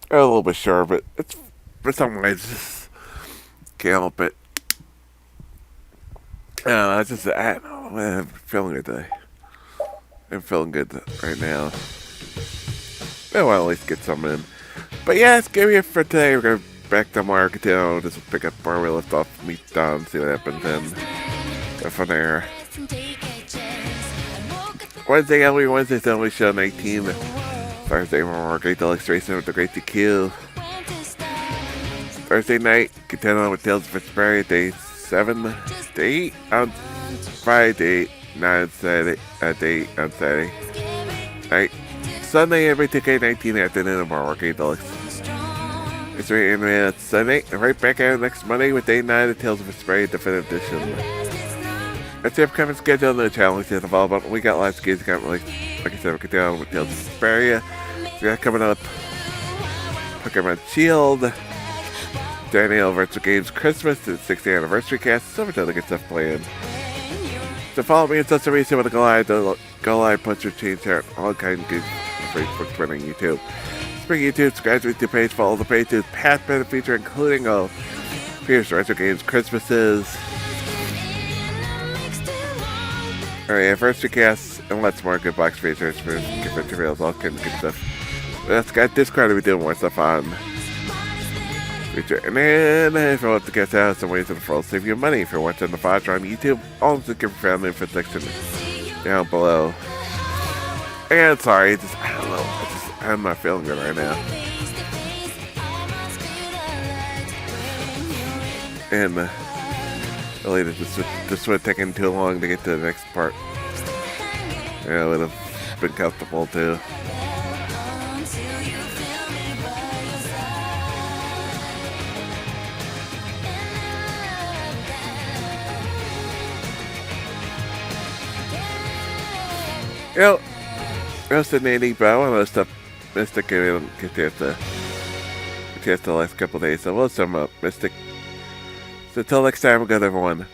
Speaker 1: A little bit short, but it's for some ways just can't help it. I don't know, man, I'm feeling good today. I'm feeling good right now. I want to at least get something in. But yeah, it's gonna be it for today. We're going back to Marketing. Just pick up where we left off, meet Don, see what happens, and go from there. Wednesday, Wednesday's only show 19. Thursday, more Great Deluxe Racing with the Great DQ. Thursday night, continue on with Tales of Vesperia, day 7 to 8 on Friday, 9 on Saturday, day 8 on Saturday night. Sunday, every 2K19 afternoon, more Great Deluxe. It's right in Sunday, and right back at it next Monday with day 9 of Tales of Vesperia Definitive Edition. That's the upcoming schedule on the channel. We said all about. We got lots of games coming. Like I said, we get down with Tales of Vesperia. So we got coming up Pokemon Shield, Daniel Virtual Games Christmas, the 60th anniversary cast. So much other good stuff planned. So follow me on social media with the Go Live, Punch Your Change Chart, all kinds of good Facebook, Twitter, and YouTube. Spring YouTube, subscribe to the YouTube page, follow the page to past benefit feature, including all previous Retro Games Christmases. Alright, first recasts and lots more good box features for different reveals, all kinds of good stuff. Let's got Discord to be doing more stuff on. And then, if you want to get out some ways in the world, save you money if you're watching the VOD on YouTube. All the give family info section down below. And sorry, I don't know, I'm not feeling good right now. And really, this would have taken too long to get to the next part. Yeah, it would have been comfortable too. You know, most of Nady, but I want to stuff Mystic and get the last couple days, so we'll sum up Mystic. So until next time, good everyone.